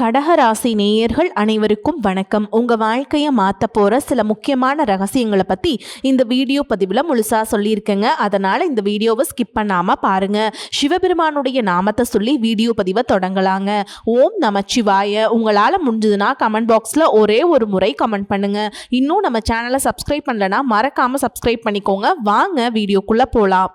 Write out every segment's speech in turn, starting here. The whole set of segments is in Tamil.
கடகராசி நேயர்கள் அனைவருக்கும் வணக்கம். உங்க வாழ்க்கையை மாற்ற போற சில முக்கியமான ரகசியங்களை பத்தி இந்த வீடியோ பதிவில் முழுசா சொல்லியிருக்கேங்க. அதனால இந்த வீடியோவை ஸ்கிப் பண்ணாம பாருங்க. சிவபெருமானுடைய நாமத்தை சொல்லி வீடியோ பதிவை தொடங்கலாங்க. ஓம் நமச்சிவாய. உங்களால முடிஞ்சதுன்னா கமெண்ட் பாக்ஸ்ல ஒரே ஒரு முறை கமெண்ட் பண்ணுங்க. இன்னும் நம்ம சேனலை சப்ஸ்கிரைப் பண்ணலன்னா மறக்காம சப்ஸ்கிரைப் பண்ணிக்கோங்க. வாங்க வீடியோக்குள்ள போலாம்.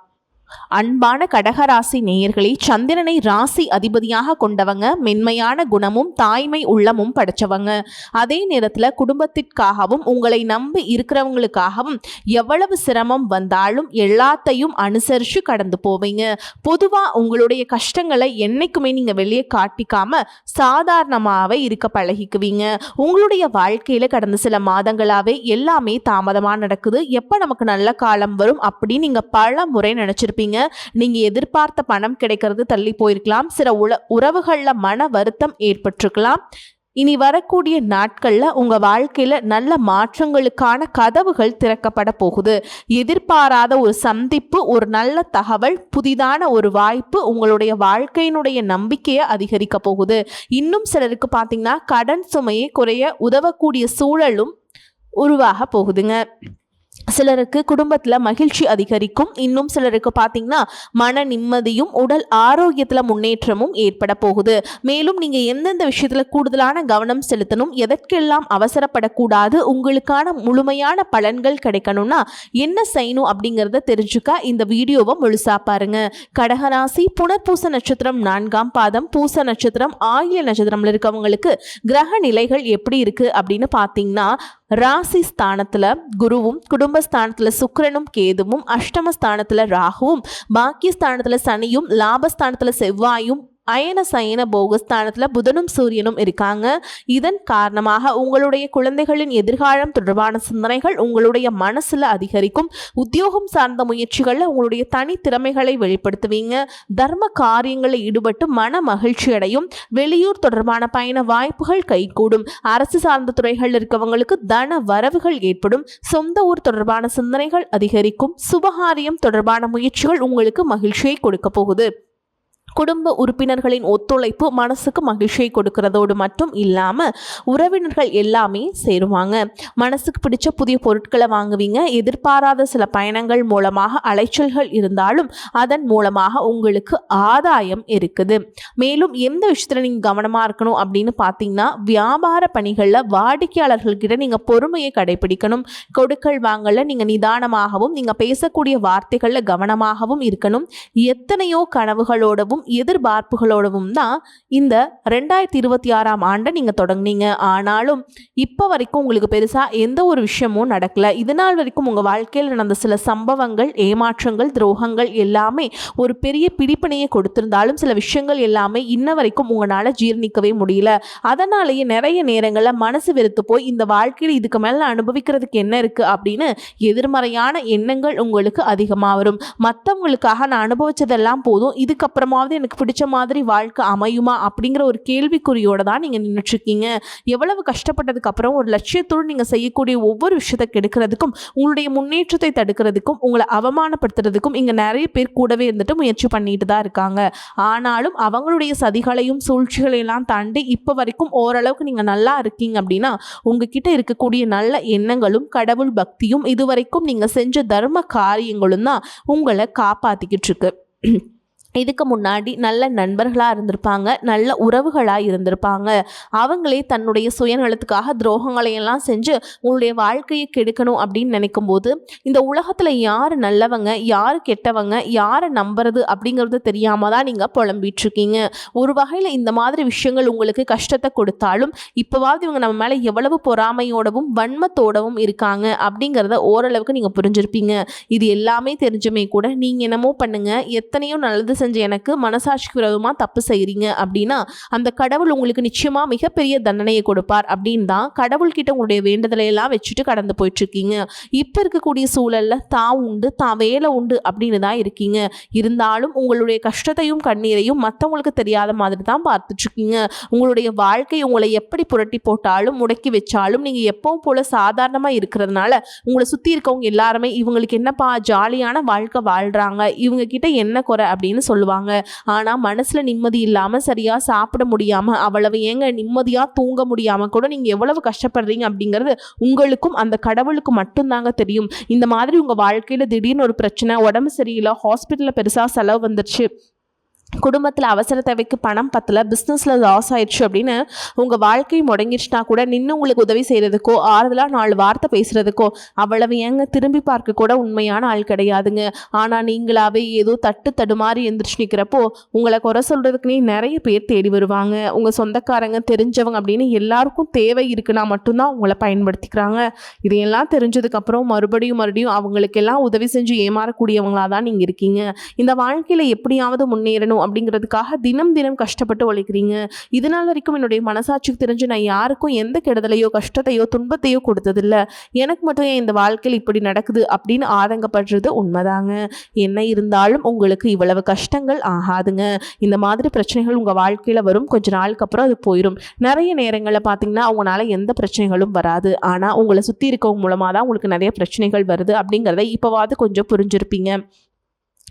அன்பான கடகராசி நேயர்களே, சந்திரனை ராசி அதிபதியாக கொண்டவங்க, மென்மையான குணமும் தாய்மை உள்ளமும் படைச்சவங்க. அதே நேரத்தில் குடும்பத்திற்காகவும் உங்களை நம்பி இருக்கிறவங்களுக்காகவும் எவ்வளவு சிரமம் வந்தாலும் எல்லாத்தையும் அனுசரித்து கடந்து போவீங்க. பொதுவாக உங்களுடைய கஷ்டங்களை என்னைக்குமே நீங்கள் வெளியே காட்டிக்காம சாதாரணமாகவே இருக்க பழகிக்குவீங்க. உங்களுடைய வாழ்க்கையில் கடந்த சில மாதங்களாகவே எல்லாமே தாமதமாக நடக்குது. எப்போ நமக்கு நல்ல காலம் வரும் அப்படின்னு நீங்கள் பல முறை நினச்சிருப்பீங்க. நீங்க எதிர்பார்த்த பணம் கிடைக்கிறது தள்ளி போயிருக்கலாம். சில உறவுகள்ல மன வருத்தம் ஏற்பட்டிருக்கலாம். இனி வரக்கூடிய நாட்கள்ல உங்க வாழ்க்கையில நல்ல மாற்றங்களுக்கான கதவுகள் திறக்கப்பட போகுது. எதிர்பாராத ஒரு சந்திப்பு, ஒரு நல்ல தகவல், புதிதான ஒரு வாய்ப்பு உங்களுடைய வாழ்க்கையினுடைய நம்பிக்கையை அதிகரிக்க போகுது. இன்னும் சிலருக்கு பார்த்தீங்கன்னா கடன் சுமையை குறைய உதவக்கூடிய சூழலும் உருவாக போகுதுங்க. சிலருக்கு குடும்பத்தில் மகிழ்ச்சி அதிகரிக்கும். இன்னும் சிலருக்கு பார்த்தீங்கன்னா மன நிம்மதியும் உடல் ஆரோக்கியத்தில் முன்னேற்றமும் ஏற்பட போகுது. மேலும் நீங்கள் எந்தெந்த விஷயத்தில் கூடுதலான கவனம் செலுத்தணும், எதற்கெல்லாம் அவசரப்படக்கூடாது, உங்களுக்கான முழுமையான பலன்கள் கிடைக்கணும்னா என்ன செய்யணும் அப்படிங்கிறத தெரிஞ்சுக்க இந்த வீடியோவை முழுசா பாருங்க. கடகராசி புனர்பூச நட்சத்திரம் 4ஆம் பாதம், பூச நட்சத்திரம், ஆயில்ய நட்சத்திரம்ல இருக்கவங்களுக்கு கிரக நிலைகள் எப்படி இருக்கு அப்படின்னு பார்த்தீங்கன்னா, ராசி ஸ்தானத்துல குருவும், குடும்பஸ்தானத்துல சுக்கிரனும் கேதுவும், அஷ்டமஸ்தானத்துல ராகுவும், பாக்கியஸ்தானத்துல சனியும், லாபஸ்தானத்துல செவ்வாயும், அயன சயன போகஸ்தானத்தில் புதனும் சூரியனும் இருக்காங்க. இதன் காரணமாக உங்களுடைய குழந்தைகளின் எதிர்காலம் தொடர்பான சிந்தனைகள் உங்களுடைய மனசுல அதிகரிக்கும். உத்தியோகம் சார்ந்த முயற்சிகளில் உங்களுடைய தனித்திறமைகளை வெளிப்படுத்துவீங்க. தர்ம காரியங்களில் ஈடுபட்டு மன மகிழ்ச்சி அடையும். வெளியூர் தொடர்பான பயண வாய்ப்புகள் கைகூடும். அரசு சார்ந்த துறைகளில் இருக்கவங்களுக்கு தன வரவுகள் ஏற்படும். சொந்த ஊர் தொடர்பான சிந்தனைகள் அதிகரிக்கும். சுபகாரியம் தொடர்பான முயற்சிகள் உங்களுக்கு மகிழ்ச்சியை கொடுக்க போகுது. குடும்ப உறுப்பினர்களின் ஒத்துழைப்பு மனசுக்கு மகிழ்ச்சியை கொடுக்கறதோடு மட்டும் இல்லாமல் உறவினர்கள் எல்லாமே சேருவாங்க. மனசுக்கு பிடிச்ச புதிய பொருட்களை வாங்குவீங்க. எதிர்பாராத சில பயணங்கள் மூலமாக அலைச்சல்கள் இருந்தாலும் அதன் மூலமாக உங்களுக்கு ஆதாயம் இருக்குது. மேலும் எந்த விஷயத்தில் நீங்கள் கவனமாக இருக்கணும் அப்படின்னு பார்த்தீங்கன்னா, வியாபார பணிகளில் வாடிக்கையாளர்கள்கிட்ட நீங்கள் பொறுமையை கடைபிடிக்கணும். கொடுக்கல் வாங்கல நீங்கள் நிதானமாகவும், நீங்கள் பேசக்கூடிய வார்த்தைகளில் கவனமாகவும் இருக்கணும். எத்தனையோ கனவுகளோடவும் எதிர்பார்ப்புகளோடவும் தான் இந்த 2026ஆம் ஆண்டை நீங்க தொடங்குனீங்க. ஆனாலும் இப்போ வரைக்கும் உங்களுக்கு பெருசா எந்த ஒரு விஷயமும் நடக்கல. இதனால் வரைக்கும் உங்க வாழ்க்கையில் நடந்த சில சம்பவங்கள், ஏமாற்றங்கள், துரோகங்கள் எல்லாமே ஒரு பெரிய பிடிப்பினையை கொடுத்திருந்தாலும் சில விஷயங்கள் எல்லாமே இன்ன வரைக்கும் உங்களால ஜீர்ணிக்கவே முடியல. அதனாலேயே நிறைய நேரங்களில் மனசு வெறுத்து போய் இந்த வாழ்க்கையில் இதுக்கு மேல அனுபவிக்கிறதுக்கு என்ன இருக்கு அப்படின்னு எதிர்மறையான எண்ணங்கள் உங்களுக்கு அதிகமாக வரும். மற்றவங்களுக்காக நான் அனுபவிச்சதெல்லாம் போதும், இதுக்கப்புறமாவது எனக்கு பிடிச்ச மாதிரி வாழ்க்கை அமையுமா அப்படிங்கிற ஒரு கேள்விக்குறியோட தான் நீங்க நின்றுட்டு இருக்கீங்க. எவ்வளவு கஷ்டப்பட்டதுக்கு அப்புறம் ஒரு லட்சியத்தோடு நீங்க செய்யக்கூடிய ஒவ்வொரு விஷயத்தை கெடுக்கிறதுக்கும், உங்களுடைய முன்னேற்றத்தை தடுக்கிறதுக்கும், உங்களை அவமானப்படுத்துறதுக்கும் இங்க நிறைய பேர் கூடவே இருந்துட்டு முயற்சி பண்ணிட்டு தான் இருக்காங்க. ஆனாலும் அவங்களுடைய சதிகளையும் சூழ்ச்சிகளையெல்லாம் தாண்டி இப்போ வரைக்கும் ஓரளவுக்கு நீங்க நல்லா இருக்கீங்க அப்படின்னா உங்ககிட்ட இருக்கக்கூடிய நல்ல எண்ணங்களும் கடவுள் பக்தியும் இதுவரைக்கும் நீங்க செஞ்ச தர்ம காரியங்களும் தான் உங்களை காப்பாத்திக்கிட்டு இருக்கு. இதுக்கு முன்னாடி நல்ல நண்பர்களாக இருந்திருப்பாங்க, நல்ல உறவுகளாக இருந்திருப்பாங்க. அவங்களே தன்னுடைய சுயநலத்துக்காக துரோகங்களையெல்லாம் செஞ்சு உங்களுடைய வாழ்க்கையை கெடுக்கணும் அப்படின்னு நினைக்கும் போது இந்த உலகத்தில் யார் நல்லவங்க, யார் கெட்டவங்க, யாரை நம்புறது அப்படிங்கிறது தெரியாமல் தான் நீங்கள் புலம்பிகிட்ருக்கீங்க. ஒரு வகையில் இந்த மாதிரி விஷயங்கள் உங்களுக்கு கஷ்டத்தை கொடுத்தாலும் இப்போவாவது இவங்க நம்ம மேலே எவ்வளவு பொறாமையோடவும் வன்மத்தோடவும் இருக்காங்க அப்படிங்கிறத ஓரளவுக்கு நீங்கள் புரிஞ்சிருப்பீங்க. இது எல்லாமே தெரிஞ்சுமே கூட நீங்கள் என்னமோ பண்ணுங்க, எத்தனையோ நல்லது செஞ்ச எனக்கு மனசாட்சிக்கு விரோதமா தப்பு செய்றீங்க அப்படின்னா அந்த கடவுள் உங்களுக்கு நிச்சயமா மிகப்பெரிய தண்டனையை கொடுப்பார் அப்படின்னு தான் கடவுள்கிட்ட உங்களுடைய வேண்டுதலை எல்லாம் வச்சுட்டு கடந்து போயிட்டு இருக்கீங்க. இப்ப இருக்கக்கூடிய சூழல்ல தான் உண்டு, தான் வேலை உண்டு அப்படின்னு தான் இருக்கீங்க. இருந்தாலும் உங்களுடைய கஷ்டத்தையும் கண்ணீரையும் மற்றவங்களுக்கு தெரியாத மாதிரி தான் பார்த்துட்டு இருக்கீங்க. உங்களுடைய வாழ்க்கை உங்களை எப்படி புரட்டி போட்டாலும் முடக்கி வச்சாலும் நீங்க எப்பவும் போல சாதாரணமா இருக்கிறதுனால உங்களை சுத்தி இருக்கவங்க எல்லாருமே இவங்களுக்கு என்னப்பா ஜாலியான வாழ்க்கை வாழ்றாங்க, இவங்க கிட்ட என்ன குறை அப்படின்னு சொல்லுவாங்க. ஆனால் மனசில் நிம்மதி இல்லாமல் சரியாக சாப்பிட முடியாமல் அவ்வளவு ஏங்க நிம்மதியாக தூங்க முடியாமல் கூட நீங்கள் எவ்வளவு கஷ்டப்படுறீங்க அப்படிங்கிறது உங்களுக்கும் அந்த கடவுளுக்கு மட்டும்தாங்க தெரியும். இந்த மாதிரி உங்கள் வாழ்க்கையில் திடீர்னு ஒரு பிரச்சனை, உடம்பு சரியில்லை, ஹாஸ்பிட்டலில் பெருசாக செலவு வந்துருச்சு, குடும்பத்தில் அவசர தேவைக்கு பணம் பத்தல, பிஸ்னஸில் லாஸ் ஆயிடுச்சு அப்படின்னு உங்கள் வாழ்க்கை முடங்கிடுச்சுனா கூட நின்று உங்களுக்கு உதவி செய்கிறதுக்கோ ஆறுதலாக 4 வார்த்தை பேசுகிறதுக்கோ அவ்வளவு ஏங்க திரும்பி பார்க்க கூட உண்மையான ஆள் கிடையாதுங்க. ஆனால் நீங்களாவே ஏதோ தடுமாறி எந்திரிச்சு நிற்கிறப்போ உங்களை குறை சொல்கிறதுக்குனே நிறைய பேர் தேடி வருவாங்க. உங்கள் சொந்தக்காரங்க, தெரிஞ்சவங்க அப்படின்னு எல்லாருக்கும் தேவை இருக்குன்னா மட்டும்தான் உங்களை பயன்படுத்திக்கிறாங்க. இதையெல்லாம் தெரிஞ்சதுக்கப்புறம் மறுபடியும் அவங்களுக்கெல்லாம் உதவி செஞ்சு ஏமாறக்கூடியவங்களாக தான் நீங்கள் இருக்கீங்க. இந்த வாழ்க்கையில் எப்படியாவது முன்னேறணும் அப்படிங்கிறதுக்காக தினம் கஷ்டப்பட்டு உழைக்கிறீங்க. இதனால் வரைக்கும் என்னுடைய மனசாட்சிக்கு தெரிஞ்சு நான் யாருக்கும் எந்த கெடுதலையோ கஷ்டத்தையோ துன்பத்தையோ கொடுத்ததில்லை, எனக்கு மட்டும் இந்த வாழ்க்கையில் இப்படி நடக்குது அப்படின்னு ஆதங்கப்படுறது உண்மைதாங்க. என்ன இருந்தாலும் உங்களுக்கு இவ்வளவு கஷ்டங்கள் ஆகாதுங்க. இந்த மாதிரி பிரச்சனைகள் உங்கள் வாழ்க்கையில் வரும், கொஞ்ச நாளுக்கு அப்புறம் அது போயிடும். நிறைய நேரங்களில் பார்த்தீங்கன்னா அவங்களால எந்த பிரச்சனைகளும் வராது, ஆனால் உங்களை சுற்றி இருக்கவங்க மூலமாக தான் உங்களுக்கு நிறைய பிரச்சனைகள் வருது அப்படிங்கிறத இப்போவாது கொஞ்சம் புரிஞ்சிருப்பீங்க.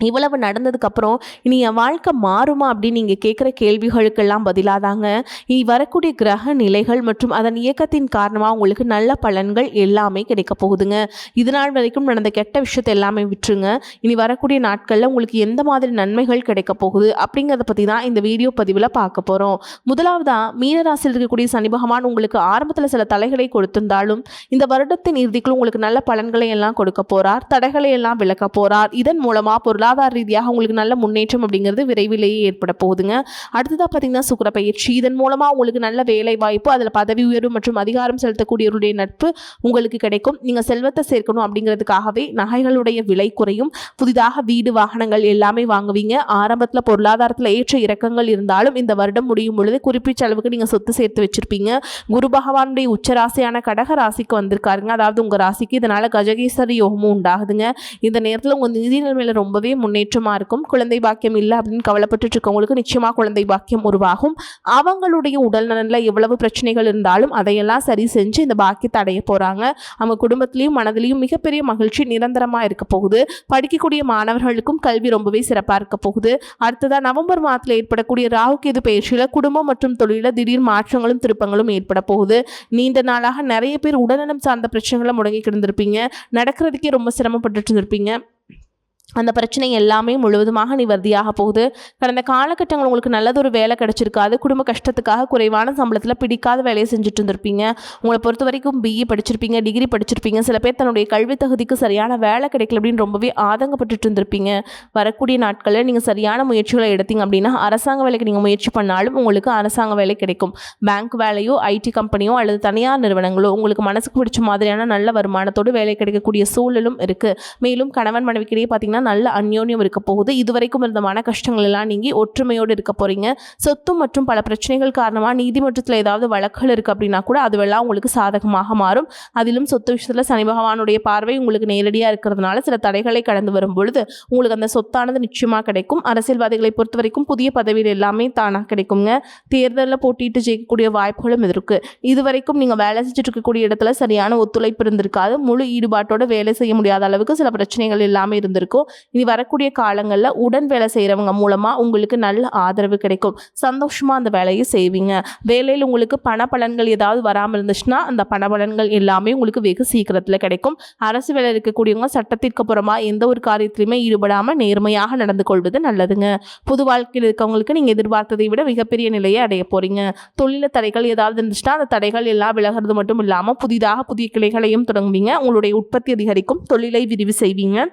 இவ்வளவு நடந்ததுக்கப்புறம் இனி என் வாழ்க்கை மாறுமா அப்படின்னு நீங்கள் கேட்குற கேள்விகளுக்கெல்லாம் பதிலாதாங்க இனி வரக்கூடிய கிரக நிலைகள் மற்றும் அதன் இயக்கத்தின் காரணமாக உங்களுக்கு நல்ல பலன்கள் எல்லாமே கிடைக்க போகுதுங்க. இது நாள் வரைக்கும் நடந்த கெட்ட விஷயத்தை எல்லாமே விட்டுருங்க. இனி வரக்கூடிய நாட்களில் உங்களுக்கு எந்த மாதிரி நன்மைகள் கிடைக்க போகுது அப்படிங்கிறத பற்றி தான் இந்த வீடியோ பதிவில் பார்க்க போகிறோம். முதலாவதாக மீனராசியில் இருக்கக்கூடிய சனி பகவான் உங்களுக்கு ஆரம்பத்தில் சில தடைகளை கொடுத்திருந்தாலும் இந்த வருடத்தின் இறுதிக்குள் உங்களுக்கு நல்ல பலன்களை எல்லாம் கொடுக்க போகிறார், தடைகளை எல்லாம் விளக்க போகிறார். இதன் மூலமாக பொருளாதார ரீதியாக உங்களுக்கு நல்ல முன்னேற்றம் அப்படிங்கிறது விரைவிலேயே ஏற்பட போகுதுங்க. அடுத்ததாக பார்த்தீங்கன்னா சுக்கிர பயிற்சி, இதன் மூலமாக உங்களுக்கு நல்ல வேலை வாய்ப்பு, அதில் பதவி உயர்வு மற்றும் அதிகாரம் செலுத்தக்கூடியவருடைய நட்பு உங்களுக்கு கிடைக்கும். நீங்கள் செல்வத்தை சேர்க்கணும் அப்படிங்கிறதுக்காகவே நகைகளுடைய விலை குறையும், புதிதாக வீடு வாகனங்கள் எல்லாமே வாங்குவீங்க. ஆரம்பத்தில் பொருளாதாரத்தில் ஏற்ற இறக்கங்கள் இருந்தாலும் இந்த வருடம் முடியும் பொழுது குறிப்பிட்ட அளவுக்கு நீங்கள் சொத்து சேர்த்து வச்சிருப்பீங்க. குரு பகவானுடைய உச்சராசியான கடக ராசிக்கு வந்திருக்காருங்க, அதாவது உங்கள் ராசிக்கு. இதனால் கஜகேசரி யோகமும் உண்டாகுதுங்க. இந்த நேரத்தில் உங்கள் நிதி நிலைமையில் ரொம்பவே முன்னேற்றமாக இருக்கும். குழந்தை பாக்கியம் இல்லை அப்படின்னு கவலைப்பட்டு இருக்கவங்களுக்கு நிச்சயமாக குழந்தை பாக்கியம் உருவாகும். அவங்களுடைய உடல் நலனில் எவ்வளவு பிரச்சனைகள் இருந்தாலும் அதையெல்லாம் சரி செஞ்சு இந்த பாக்கியத்தை அடைய போகிறாங்க. அவங்க குடும்பத்திலையும் மனதிலையும் மிகப்பெரிய மகிழ்ச்சி நிரந்தரமாக இருக்க போகுது. படிக்கக்கூடிய மாணவர்களுக்கும் கல்வி ரொம்பவே சிறப்பாக இருக்க போகுது. அடுத்ததாக நவம்பர் மாதத்தில் ஏற்படக்கூடிய ராகு கேது பயிற்சியில் குடும்பம் மற்றும் தொழிலில் திடீர் மாற்றங்களும் திருப்பங்களும் ஏற்பட போகுது. நீண்ட நாளாக நிறைய பேர் உடல்நலம் சார்ந்த பிரச்சனைகளை முடங்கி கிடந்திருப்பீங்க, நடக்கிறதுக்கே ரொம்ப சிரமப்பட்டு இருந்திருப்பீங்க. அந்த பிரச்சனை எல்லாமே முழுவதுமாக நிவர்த்தியாக போகுது. கடந்த காலகட்டங்கள் உங்களுக்கு நல்லதொரு வேலை கிடைச்சிருக்காது, குடும்ப கஷ்டத்துக்காக குறைவான சம்பளத்தில் பிடிக்காத வேலையை செஞ்சுட்டு இருந்திருப்பீங்க. உங்களை பொறுத்த வரைக்கும் பிஇ படிச்சிருப்பீங்க, டிகிரி படிச்சிருப்பீங்க. சில பேர் தன்னுடைய கல்வி தகுதிக்கு சரியான வேலை கிடைக்கல அப்படின்னு ரொம்பவே ஆதங்கப்பட்டு இருந்திருப்பீங்க. வரக்கூடிய நாட்களில் நீங்கள் சரியான முயற்சிகளை எடுத்தீங்க அப்படின்னா அரசாங்க வேலைக்கு நீங்கள் முயற்சி பண்ணாலும் உங்களுக்கு அரசாங்க வேலை கிடைக்கும். பேங்க் வேலையோ, ஐடி கம்பெனியோ அல்லது தனியார் நிறுவனங்களோ உங்களுக்கு மனசுக்கு பிடிச்ச மாதிரியான நல்ல வருமானத்தோடு வேலை கிடைக்கக்கூடிய சூழலும் இருக்குது. மேலும் கணவன் மனைவிக்கிடையே பார்த்தீங்கன்னா நல்ல அந்யோன்யம் இருக்க போகுது. இதுவரைக்கும் இருந்த மன கஷ்டங்கள் எல்லாம் நீங்கி ஒற்றுமையோடு இருக்க போறீங்க. சொத்து மற்றும் பல பிரச்சனைகள் காரணமாக நீதிமன்றத்தில் ஏதாவது வழக்குகள் இருக்கு அப்படின்னா கூட அதுவெல்லாம் உங்களுக்கு சாதகமாக மாறும். அதிலும் சொத்து விஷயத்தில் சனி பகவானுடைய பார்வை உங்களுக்கு நேரடியாக இருக்கிறதுனால சில தடைகளை கடந்து வரும் பொழுது உங்களுக்கு அந்த சொத்தானது நிச்சயமாக கிடைக்கும். அரசியல்வாதிகளை பொறுத்த வரைக்கும் புதிய பதவியில் எல்லாமே தானாக கிடைக்குங்க. தேர்தலில் போட்டிட்டு ஜெயிக்கக்கூடிய வாய்ப்புகளும் இருக்கு. இதுவரைக்கும் நீங்கள் வேலை செஞ்சுட்டு இருக்கக்கூடிய இடத்துல சரியான ஒத்துழைப்பு இருந்திருக்காது, முழு ஈடுபாட்டோட வேலை செய்ய முடியாத அளவுக்கு சில பிரச்சனைகள் எல்லாமே இருந்திருக்கும். இனி வரக்கூடிய காலங்களில் உடன் வேலை செய்கிறவங்க மூலமாக உங்களுக்கு நல்ல ஆதரவு கிடைக்கும். சந்தோஷமாக அந்த வேலையை செய்வீங்க. வேலையில் உங்களுக்கு பண பலன்கள் ஏதாவது வராமல் இருந்துச்சுன்னா அந்த பண பலன்கள் எல்லாமே உங்களுக்கு வெகு சீக்கிரத்தில் கிடைக்கும். அரசு வேலை இருக்கக்கூடியவங்க சட்டத்திற்கு புறமா எந்த ஒரு காரியத்திலையுமே ஈடுபடாமல் நேர்மையாக நடந்து கொள்வது நல்லதுங்க. பொது வாழ்க்கையில் இருக்கவங்களுக்கு நீங்கள் எதிர்பார்த்ததை விட மிகப்பெரிய நிலையை அடைய போறீங்க. தொழில தடைகள் ஏதாவது இருந்துச்சுன்னா அந்த தடைகள் எல்லாம் விலகிறது மட்டும் இல்லாமல் புதிதாக புதிய கிளைகளையும் தொடங்குவீங்க. உங்களுடைய உற்பத்தி அதிகரிக்கும், தொழிலை விரிவு செய்வீங்க.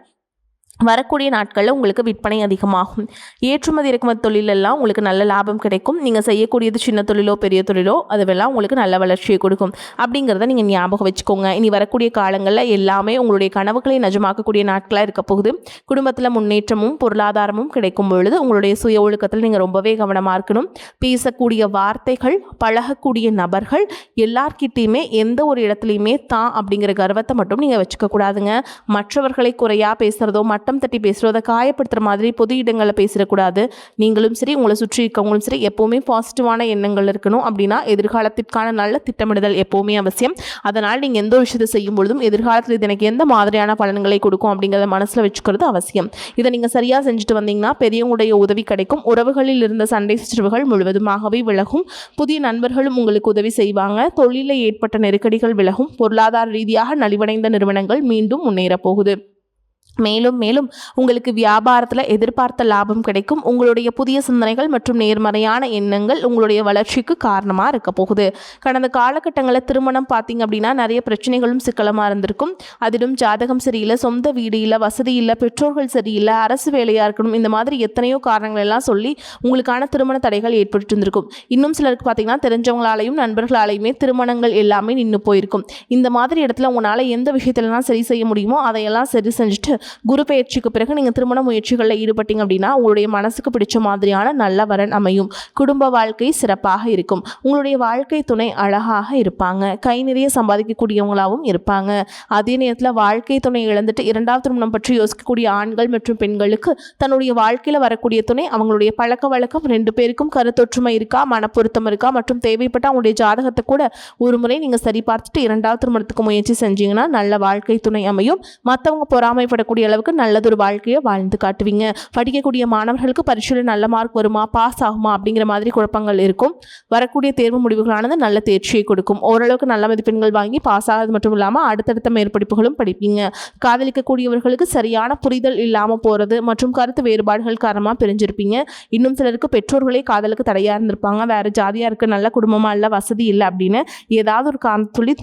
வரக்கூடிய நாட்களில் உங்களுக்கு விற்பனை அதிகமாகும். ஏற்றுமதி இறக்குமதி தொழிலெல்லாம் உங்களுக்கு நல்ல லாபம் கிடைக்கும். நீங்கள் செய்யக்கூடியது சின்ன தொழிலோ பெரிய தொழிலோ அதுவெல்லாம் உங்களுக்கு நல்ல வளர்ச்சியை கொடுக்கும் அப்படிங்கிறத நீங்கள் ஞாபகம் வச்சுக்கோங்க. இனி வரக்கூடிய காலங்களில் எல்லாமே உங்களுடைய கனவுகளை நிஜமாக்கக்கூடிய நாட்களாக இருக்க போகுது. குடும்பத்தில் முன்னேற்றமும் பொருளாதாரமும் கிடைக்கும் பொழுது உங்களுடைய சுய ஒழுக்கத்தில் நீங்கள் ரொம்பவே கவனமாக இருக்கணும். பேசக்கூடிய வார்த்தைகள், பழகக்கூடிய நபர்கள் எல்லார்கிட்டையுமே எந்த ஒரு இடத்துலையுமே தான் அப்படிங்கிற கர்வத்தை மட்டும் நீங்கள் வச்சுக்க கூடாதுங்க. மற்றவர்களை குறையாக பேசுகிறதோ மற்ற மட்டம் தட்டி பேசுகிறோம், அதை காயப்படுத்துகிற மாதிரி பொது இடங்களில் பேசிடக்கூடாது. நீங்களும் சரி, உங்களை சுற்றி இருக்கவங்களும் சரி, எப்போவுமே பாசிட்டிவான எண்ணங்கள் இருக்கணும். அப்படின்னா எதிர்காலத்திற்கான நல்ல திட்டமிடுதல் எப்போவுமே அவசியம். அதனால் நீங்கள் எந்த ஒரு விஷயத்தை செய்யும் பொழுதும் எதிர்காலத்தில் இது எனக்கு எந்த மாதிரியான பலன்களை கொடுக்கும் அப்படிங்கிறத மனசில் வச்சுக்கிறது அவசியம். இதை நீங்கள் சரியாக செஞ்சுட்டு வந்தீங்கன்னா பெரியவங்களுடைய உதவி கிடைக்கும். உறவுகளில் இருந்த சண்டை சச்சரவுகள் முழுவதுமாகவே விலகும். புதிய நண்பர்களும் உங்களுக்கு உதவி செய்வாங்க. தொழிலில் ஏற்பட்ட நெருக்கடிகள் விலகும். பொருளாதார ரீதியாக நலிவடைந்த நிறுவனங்கள் மீண்டும் முன்னேறப் போகுது. மேலும் மேலும் உங்களுக்கு வியாபாரத்தில் எதிர்பார்த்த லாபம் கிடைக்கும். உங்களுடைய புதிய சிந்தனைகள் மற்றும் நேர்மறையான எண்ணங்கள் உங்களுடைய வளர்ச்சிக்கு காரணமாக இருக்க போகுது. கடந்த காலகட்டங்களில் திருமணம் பார்த்தீங்க அப்படின்னா நிறைய பிரச்சனைகளும் சிக்கலமாக இருந்திருக்கும். அதிலும் ஜாதகம் சரியில்லை, சொந்த வீடு இல்லை, வசதி இல்லை, பெற்றோர்கள் சரியில்லை, அரசு வேலையாக இருக்கணும், இந்த மாதிரி எத்தனையோ காரணங்கள் எல்லாம் சொல்லி உங்களுக்கான திருமண தடைகள் ஏற்பட்டு இருந்திருக்கும். இன்னும் சிலருக்கு பார்த்தீங்கன்னா தெரிஞ்சவங்களாலையும் நண்பர்களாலையுமே திருமணங்கள் எல்லாமே நின்று போயிருக்கும். இந்த மாதிரி இடத்துல உங்களால் எந்த விஷயத்துலலாம் சரி செய்ய முடியுமோ அதையெல்லாம் சரி செஞ்சுட்டு குரு பயிற்சிக்கு பிறகு நீங்கள் திருமண முயற்சிகளில் ஈடுபட்டீங்க அப்படின்னா உங்களுடைய மனசுக்கு பிடிச்ச மாதிரியான நல்ல வரன் அமையும். குடும்ப வாழ்க்கை சிறப்பாக இருக்கும். உங்களுடைய வாழ்க்கை துணை அழகாக இருப்பாங்க. கை நிறைய சம்பாதிக்கக்கூடியவங்களாகவும் இருப்பாங்க. அதே நேரத்தில் வாழ்க்கை துணை இழந்துட்டு இரண்டாவது திருமணம் பற்றி யோசிக்கக்கூடிய ஆண்கள் மற்றும் பெண்களுக்கு தன்னுடைய வாழ்க்கையில் வரக்கூடிய துணை அவங்களுடைய பழக்க வழக்கம் 2 பேருக்கும் கருத்தொற்றுமை இருக்கா, மனப்பொருத்தம் இருக்கா மற்றும் தேவைப்பட்ட அவங்களுடைய ஜாதகத்தை கூட ஒரு முறை நீங்கள் சரி பார்த்துட்டு இரண்டாவது திருமணத்துக்கு முயற்சி செஞ்சீங்கன்னா நல்ல வாழ்க்கை துணை அமையும். மற்றவங்க பொறாமைப்படக்கூடிய அளவுக்கு நல்லதொரு வாழ்க்கையை வாழ்ந்து காட்டுவீங்க. படிக்கக்கூடிய மாணவர்களுக்கு பரீட்சையில் நல்ல மார்க் வருமா, பாஸ் ஆகுமா அப்படிங்கிற மாதிரி குழப்பங்கள் இருக்கும். வரக்கூடிய தேர்வு முடிவுகளானது நல்ல தேர்ச்சியை கொடுக்கும். ஓரளவுக்கு நல்ல மதிப்பெண்கள் வாங்கி பாஸ் ஆகிறது மட்டும் இல்லாமல் அடுத்தடுத்த மேற்படிப்புகளும் படிப்பீங்க. காதலிக்கக்கூடியவர்களுக்கு சரியான புரிதல் இல்லாமல் போகிறது மற்றும் கருத்து வேறுபாடுகள் காரணமாக பிரிஞ்சிருப்பீங்க. இன்னும் சிலருக்கு பெற்றோர்களே காதலுக்கு தடையாக இருந்திருப்பாங்க. வேறு ஜாதியாக இருக்க, நல்ல குடும்பமாக இல்லை, வசதி இல்லை அப்படின்னு ஏதாவது ஒரு சொல்லி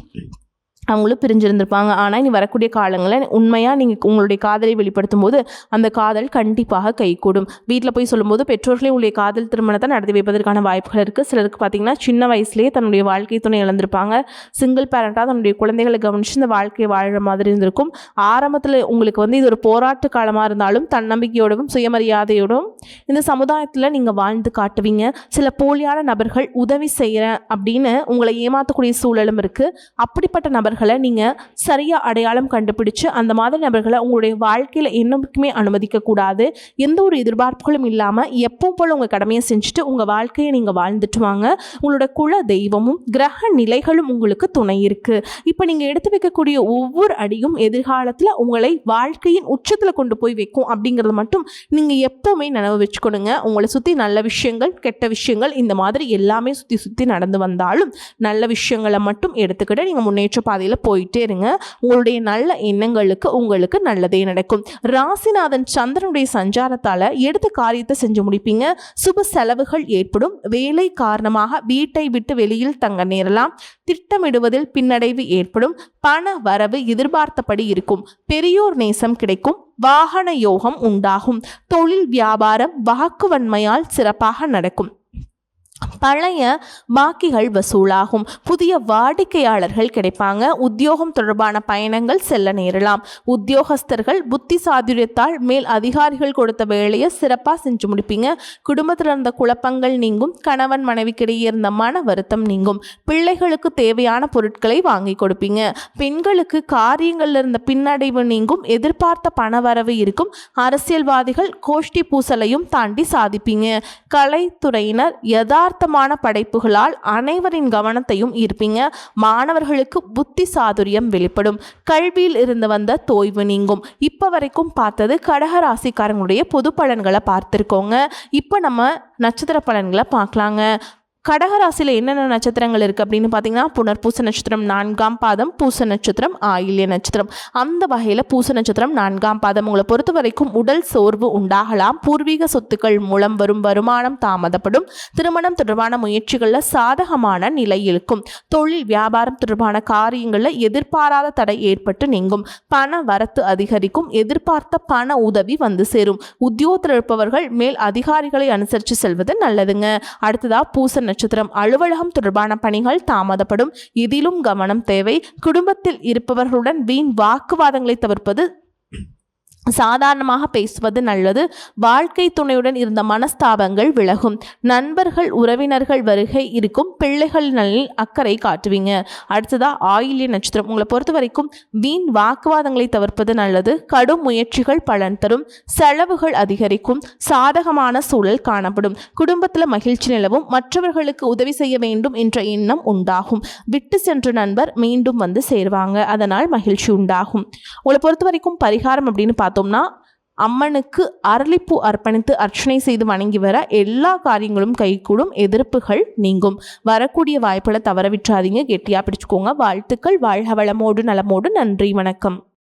அவங்களும் பிரிஞ்சிருந்திருப்பாங்க. ஆனால் இனி வரக்கூடிய காலங்களில் உண்மையாக நீங்கள் உங்களுடைய காதலை வெளிப்படுத்தும் போது அந்த காதல் கண்டிப்பாக கைகூடும். வீட்டில் போய் சொல்லும்போது பெற்றோர்களே உங்களுடைய காதல் திருமணத்தை நடத்தி வைப்பதற்கான வாய்ப்புகள் இருக்குது. சிலருக்கு பார்த்திங்கன்னா சின்ன வயசுலேயே தன்னுடைய வாழ்க்கை துணை இழந்திருப்பாங்க. சிங்கிள் பேரண்ட்டாக தன்னுடைய குழந்தைகளை கவனித்து இந்த வாழ்க்கையை வாழ்கிற மாதிரி இருந்திருக்கும். ஆரம்பத்தில் உங்களுக்கு இது ஒரு போராட்ட காலமாக இருந்தாலும் தன்னம்பிக்கையோடும் சுயமரியாதையோடும் இந்த சமுதாயத்தில் நீங்கள் வாழ்ந்து காட்டுவீங்க. சில போலியான நபர்கள் உதவி செய்கிறேன் அப்படின்னு உங்களை ஏமாற்றக்கூடிய சூழலும் இருக்குது. அப்படிப்பட்ட நபர்கள் நீங்கள் சரியாக அடையாளம் கண்டுபிடிச்சு அந்த மாதிரி நபர்களை உங்களுடைய வாழ்க்கையில் என்னைக்குமே அனுமதிக்கக்கூடாது. எந்த ஒரு எதிர்பார்ப்புகளும் இல்லாமல் எப்பவும் போல் உங்கள் கடமையை செஞ்சுட்டு உங்கள் வாழ்க்கையை நீங்கள் வாழ்ந்துட்டு வாங்க. உங்களோட குல தெய்வமும் கிரக நிலைகளும் உங்களுக்கு துணை இருக்குது. இப்போ நீங்கள் எடுத்து வைக்கக்கூடிய ஒவ்வொரு அடியும் எதிர்காலத்தில் உங்களை வாழ்க்கையின் உச்சத்தில் கொண்டு போய் வைக்கும் அப்படிங்கிறது மட்டும் நீங்கள் எப்போவுமே நினைவு வச்சுக்கணுங்க. உங்களை சுற்றி நல்ல விஷயங்கள், கெட்ட விஷயங்கள் இந்த மாதிரி எல்லாமே சுற்றி சுற்றி நடந்து வந்தாலும் நல்ல விஷயங்களை மட்டும் எடுத்துக்கிட்டு நீங்கள் முன்னேற்ற பாதையில் போயிட்டே இருங்க. உங்களுடைய நல்ல எண்ணங்களுக்கு உங்களுக்கு நல்லதே நடக்கும். ராசிநாதன் சந்திரனுடைய சஞ்சாரத்தால் எடுத்த காரியத்தை செஞ்சு முடிப்பீங்க. சுப செலவுகள் ஏற்படும். வேலை காரணமாக வீட்டை விட்டு வெளியில் தங்க நேரலாம். திட்டமிடுவதில் பின்னடைவு ஏற்படும். பண வரவு எதிர்பார்த்தபடி இருக்கும். பெரியோர் நேசம் கிடைக்கும். வாகன யோகம் உண்டாகும். தொழில் வியாபாரம் வாக்குவன்மையால் சிறப்பாக நடக்கும். பழைய பாக்கிகள் வசூலாகும். புதிய வாடிக்கையாளர்கள் கிடைப்பாங்க. உத்தியோகம் தொடர்பான பயணங்கள் செல்ல நேரலாம். உத்தியோகஸ்தர்கள் புத்தி சாதுரியத்தால் மேல் அதிகாரிகள் கொடுத்த வேலையை சிறப்பாக செஞ்சு முடிப்பீங்க. குடும்பத்தில் இருந்த குழப்பங்கள் நீங்கும். கணவன் மனைவிக்கிடையே இருந்த மன வருத்தம் நீங்கும். பிள்ளைகளுக்கு தேவையான பொருட்களை வாங்கி கொடுப்பீங்க. பெண்களுக்கு காரியங்களில் இருந்த பின்னடைவு நீங்கும். எதிர்பார்த்த பணவரவு இருக்கும். அரசியல்வாதிகள் கோஷ்டி பூசலையும் தாண்டி சாதிப்பீங்க. கலைத்துறையினர் யதார்த்தமான படைப்புகளால் அனைவரின் கவனத்தையும் ஈர்ப்பீங்க. மாணவர்களுக்கு புத்தி சாதுரியம் வெளிப்படும். கல்வியில் இருந்து வந்த தோய்வு நீங்கும். இப்போ வரைக்கும் பார்த்தது கடக ராசிக்காரங்களுடைய பொது பலன்களை பார்த்துருக்கோங்க. இப்போ நம்ம நட்சத்திர பலன்களை பார்க்கலாங்க. கடகராசியில் என்னென்ன நட்சத்திரங்கள் இருக்குது அப்படின்னு பார்த்தீங்கன்னா புனர்பூச நட்சத்திரம் 4ஆம் பாதம், பூச நட்சத்திரம், ஆயில்ய நட்சத்திரம். அந்த வகையில் பூச நட்சத்திரம் 4ஆம் பாதம். உங்களை பொறுத்த வரைக்கும் உடல் சோர்வு உண்டாகலாம். பூர்வீக சொத்துக்கள் மூலம் வரும் வருமானம் தாமதப்படும். திருமணம் தொடர்பான முயற்சிகளில் சாதகமான நிலை இருக்கும். தொழில் வியாபாரம் தொடர்பான காரியங்களில் எதிர்பாராத தடை ஏற்பட்டு நீங்கும். பண வரத்து அதிகரிக்கும். எதிர்பார்த்த பண உதவி வந்து சேரும். உத்தியோகத்தில் இருப்பவர்கள் மேல் அதிகாரிகளை அனுசரித்து செல்வது நல்லதுங்க. அடுத்ததா பூச நட்சத்திரம். அலுவலகம் தொடர்பான பணிகள் தாமதப்படும். இதிலும் கவனம் தேவை. குடும்பத்தில் இருப்பவர்களுடன் வீண் வாக்குவாதங்களை தவிர்ப்பது சாதாரணமாக பேசுவது நல்லது. வாழ்க்கை துணையுடன் இருந்த மனஸ்தாபங்கள் விலகும். நண்பர்கள் உறவினர்கள் வருகை இருக்கும். பிள்ளைகள் நலனில் அக்கறை காட்டுவீங்க. அடுத்ததா ஆயில்ய நட்சத்திரம். உங்களை பொறுத்த வரைக்கும் வீண் வாக்குவாதங்களை தவிர்ப்பது நல்லது. கடும் முயற்சிகள் பலன் தரும். செலவுகள் அதிகரிக்கும். சாதகமான சூழல் காணப்படும். குடும்பத்தில் மகிழ்ச்சி நிலவும். மற்றவர்களுக்கு உதவி செய்ய வேண்டும் என்ற எண்ணம் உண்டாகும். விட்டு சென்ற நண்பர் மீண்டும் வந்து சேருவாங்க, அதனால் மகிழ்ச்சி உண்டாகும். உங்களை பொறுத்த வரைக்கும் பரிகாரம் அப்படின்னு பார்த்தோம்னா, அம்மனுக்கு அரளிப்பூ அர்ப்பணித்து அர்ச்சனை செய்து வணங்கி வர எல்லா காரியங்களும் கைகூடும். எதிர்ப்புகள் நீங்கும். வரக்கூடிய வாய்ப்புகளை தவற விட்டுறாதீங்க. கெட்டியா பிடிச்சுக்கோங்க. வாழ்த்துக்கள். வாழ்க வளமோடு நலமோடு. நன்றி, வணக்கம்.